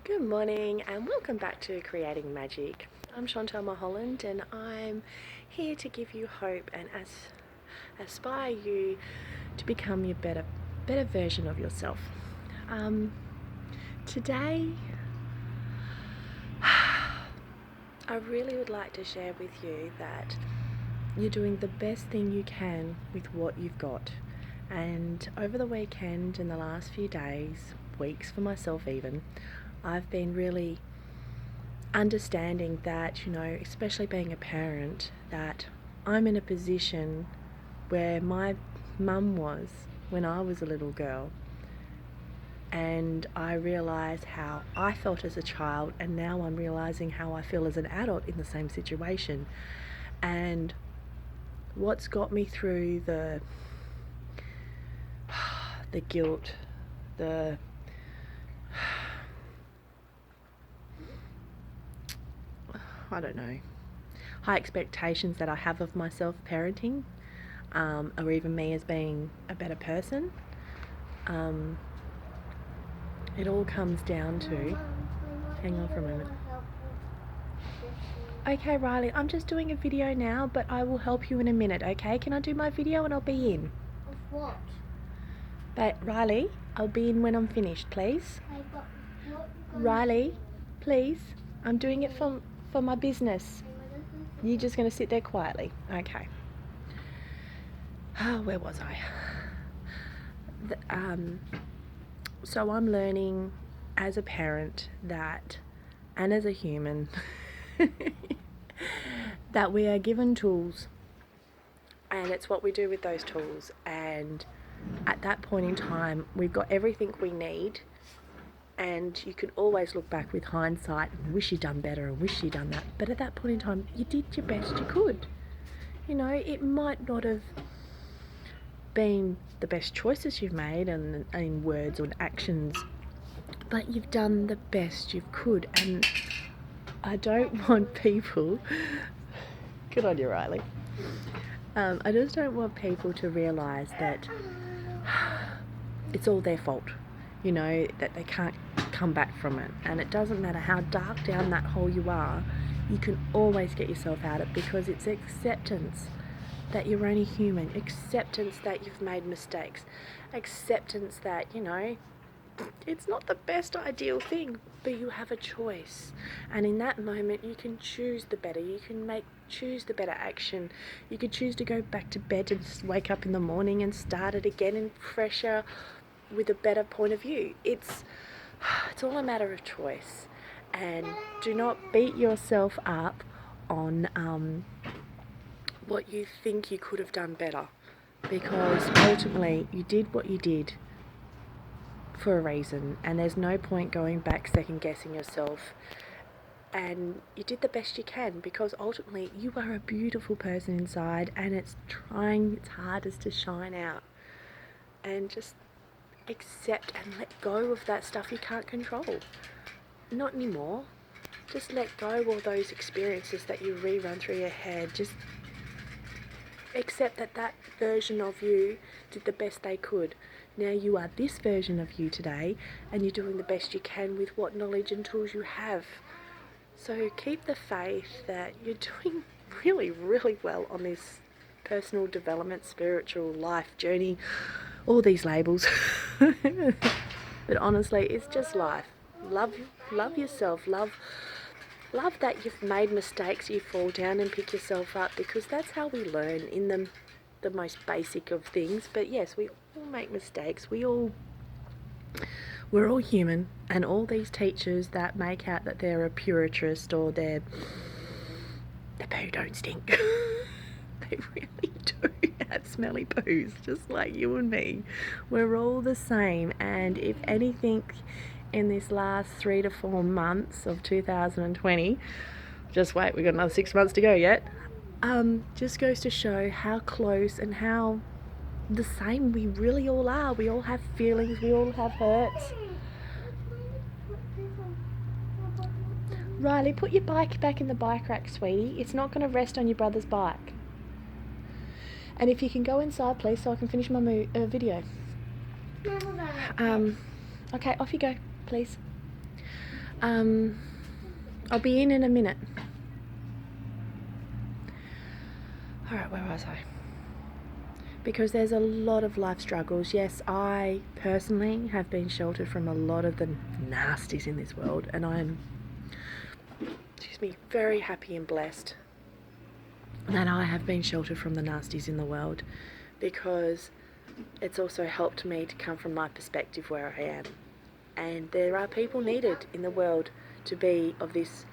Good morning and welcome back to Creating Magic. I'm Chantel Mulholland and I'm here to give you hope and aspire you to become your better version of yourself. Today I really would like to share with you that you're doing the best thing you can with what you've got. And over the weekend and the last few days, weeks for myself even, I've been really understanding that, especially being a parent, that I'm in a position where my mum was when I was a little girl. And I realise how I felt as a child, and now I'm realising how I feel as an adult in the same situation. And what's got me through the guilt, high expectations that I have of myself parenting, or even me as being a better person. It all comes down to, hang on for a moment. Okay, Riley, I'm just doing a video now, but I will help you in a minute, okay? Can I do my video and I'll be in? Of what? But Riley, I'll be in when I'm finished, please. Okay, but what Riley, please. I'm doing it for my business. You're just going to sit there quietly. Okay. Where was I? So I'm learning as a parent that, and as a human, that we are given tools, and it's what we do with those tools. And at that point in time, we've got everything we need, and you can always look back with hindsight and wish you'd done better and wish you'd done that. But at that point in time, you did your best you could. It might not have been the best choices you've made and in words or actions, but you've done the best you could. And I don't want people, good on you, Riley. I just don't want people to realise that it's all their fault, that they can't come back from it. And it doesn't matter how dark down that hole you are, you can always get yourself out of it, because it's acceptance that you're only human, acceptance that you've made mistakes, acceptance that, it's not the best ideal thing, but you have a choice. And in that moment, you can choose the better. You can choose the better action. You could choose to go back to bed and wake up in the morning and start it again and fresher with a better point of view. It's all a matter of choice. And do not beat yourself up on what you think you could have done better, because ultimately you did what you did for a reason, and there's no point going back second guessing yourself. And you did the best you can, because ultimately you are a beautiful person inside, and it's trying its hardest to shine out. And just accept and let go of that stuff you can't control. Not anymore. Just let go of all those experiences that you rerun through your head. Just accept that version of you did the best they could. Now you are this version of you today, and you're doing the best you can with what knowledge and tools you have. So keep the faith that you're doing really, really well on this personal development, spiritual life journey, all these labels. But honestly, it's just life. Love yourself. Love that you've made mistakes, you fall down and pick yourself up, because that's how we learn in the most basic of things. But yes, we all make mistakes. We're all human, and all these teachers that make out that they're a puritrist or the poo don't stink. They really do have smelly poos, just like you and me. We're all the same. And if anything, in this last 3 to 4 months of 2020, just wait, we've got another 6 months to go yet, just goes to show how close and how the same we really all are. We all have feelings, we all have hurts. Riley, put your bike back in the bike rack, sweetie. It's not going to rest on your brother's bike. And if you can go inside, please, so I can finish my video. Okay, off you go, please. I'll be in a minute. Alright, where was I? Because there's a lot of life struggles. Yes, I personally have been sheltered from a lot of the nasties in this world, and I'm, very happy and blessed that I have been sheltered from the nasties in the world, because it's also helped me to come from my perspective where I am. And there are people needed in the world to be of this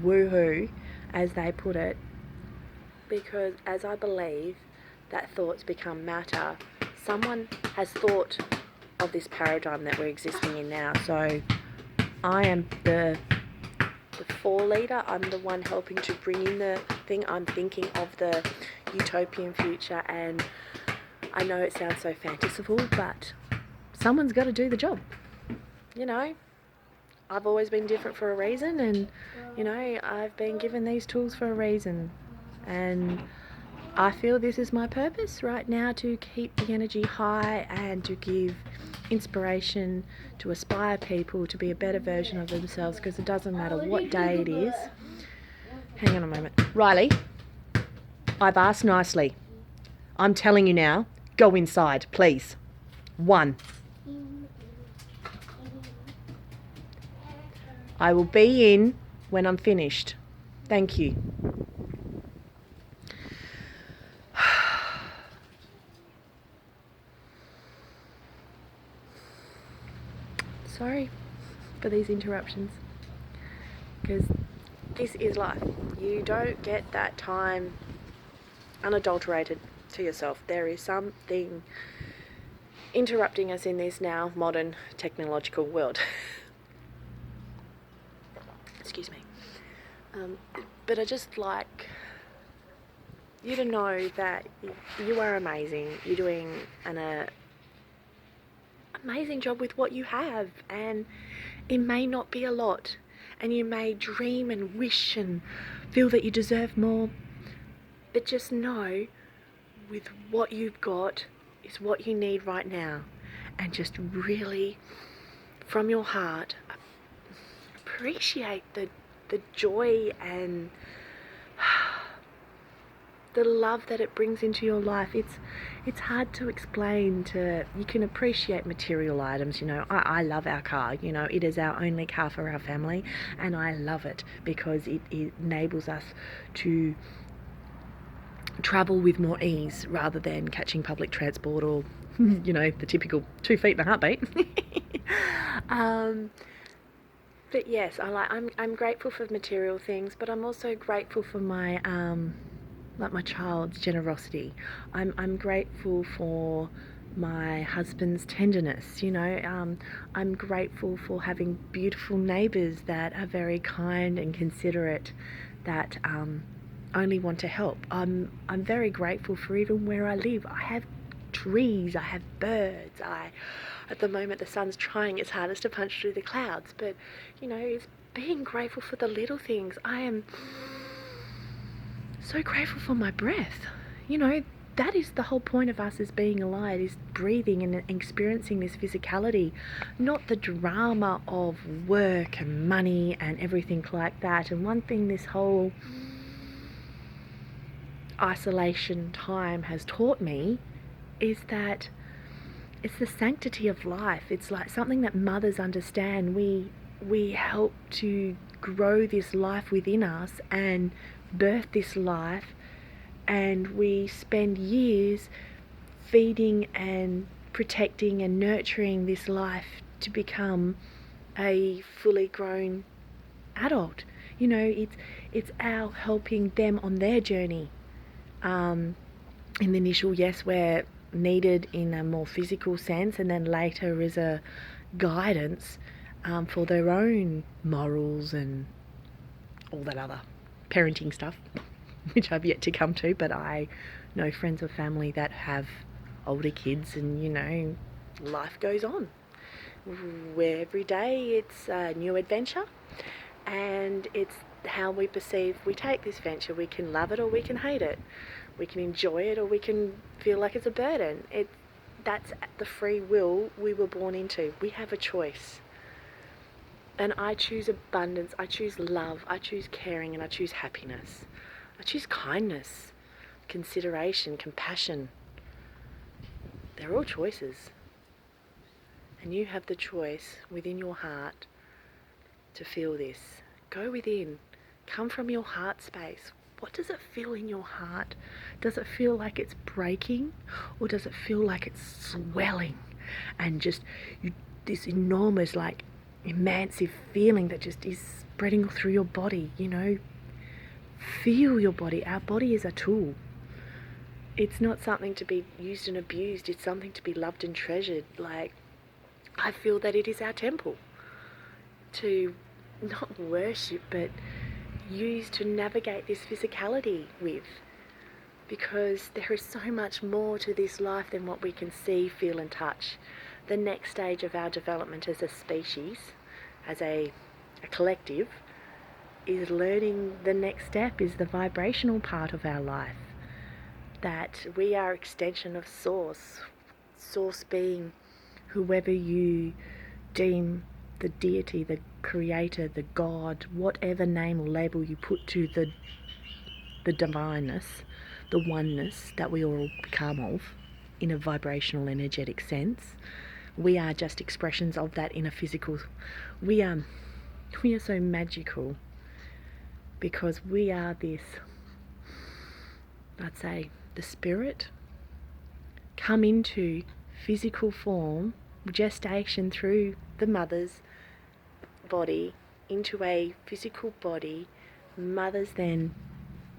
woohoo, as they put it, because as I believe that thoughts become matter, someone has thought of this paradigm that we're existing in now. So I am the foreleader. I'm the one helping to bring in the thing. I'm thinking of the utopian future, and I know it sounds so fanciful, but someone's got to do the job. You know, I've always been different for a reason, and you know, I've been given these tools for a reason, and I feel this is my purpose right now, to keep the energy high and to give inspiration, to inspire people to be a better version of themselves, because it doesn't matter what day it is. Hang on a moment. Riley, I've asked nicely. I'm telling you now, go inside, please. 1. I will be in when I'm finished. Thank you. Sorry for these interruptions, because this is life. You don't get that time unadulterated to yourself. There is something interrupting us in this now modern technological world. Excuse me. But I just like you to know that you are amazing. You're doing an amazing job with what you have, and it may not be a lot, and you may dream and wish and feel that you deserve more, but just know with what you've got is what you need right now, and just really from your heart appreciate the joy and the love that it brings into your life. It's hard to explain. You can appreciate material items, you know. I love our car, you know. It is our only car for our family, and I love it because it enables us to travel with more ease rather than catching public transport or you know, the typical 2 feet and a heartbeat. But yes, I'm grateful for material things, but I'm also grateful for my like my child's generosity. I'm grateful for my husband's tenderness, you know. I'm grateful for having beautiful neighbours that are very kind and considerate, that only want to help. I'm very grateful for even where I live. I have trees, I have birds. At the moment the sun's trying its hardest to punch through the clouds, but you know, it's being grateful for the little things. I am so grateful for my breath. You know, that is the whole point of us as being alive, is breathing and experiencing this physicality, not the drama of work and money and everything like that. And one thing this whole isolation time has taught me is that it's the sanctity of life. It's like something that mothers understand. We help to grow this life within us and birth this life, and we spend years feeding and protecting and nurturing this life to become a fully grown adult. You know, it's our helping them on their journey. In the initial, yes, we're needed in a more physical sense, and then later is a guidance for their own morals and all that other parenting stuff, which I've yet to come to, but I know friends or family that have older kids, and you know, life goes on. Where every day it's a new adventure, and it's how we perceive we take this venture. We can love it or we can hate it. We can enjoy it or we can feel like it's a burden. That's the free will we were born into. We have a choice. And I choose abundance, I choose love, I choose caring, and I choose happiness. I choose kindness, consideration, compassion. They're all choices. And you have the choice within your heart to feel this. Go within. Come from your heart space. What does it feel in your heart? Does it feel like it's breaking? Or does it feel like it's swelling? And just this enormous, like, immense feeling that just is spreading through your body, you know? Feel your body. Our body is a tool. It's not something to be used and abused. It's something to be loved and treasured. Like, I feel that it is our temple to not worship, but use to navigate this physicality with. Because there is so much more to this life than what we can see, feel and touch. The next stage of our development as a species, as a collective, is learning. The next step is the vibrational part of our life. That we are extension of Source. Source being whoever you deem the deity, the creator, the God, whatever name or label you put to the divineness, the oneness that we all become of in a vibrational, energetic sense. We are just expressions of that in a physical. We are so magical because we are this, I'd say, the spirit come into physical form, gestation through the mother's body into a physical body. Mothers then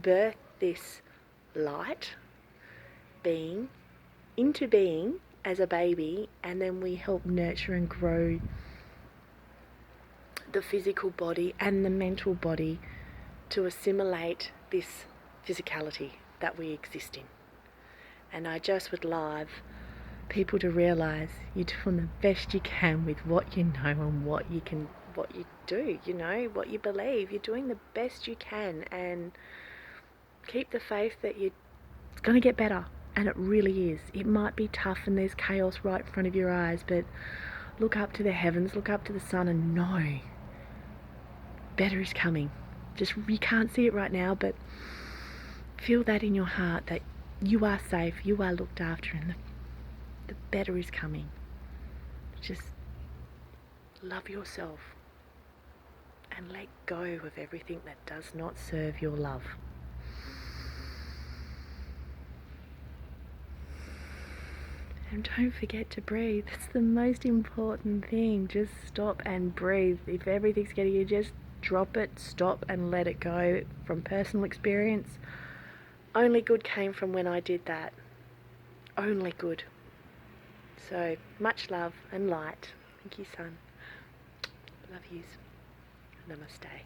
birth this light being into being as a baby, and then we help nurture and grow the physical body and the mental body to assimilate this physicality that we exist in. And I just would love people to realise you're doing the best you can with what you know and what you do, you know, what you believe. You're doing the best you can, and keep the faith that it's going to get better. And it really is. It might be tough and there's chaos right in front of your eyes, but look up to the heavens, look up to the sun, and know better is coming. Just, you can't see it right now, but feel that in your heart, that you are safe, you are looked after, and the better is coming. Just love yourself and let go of everything that does not serve your love. And don't forget to breathe. It's the most important thing. Just stop and breathe. If everything's getting you, just drop it, stop and let it go. From personal experience, only good came from when I did that. Only good. So much love and light. Thank you, son. Love yous. Namaste.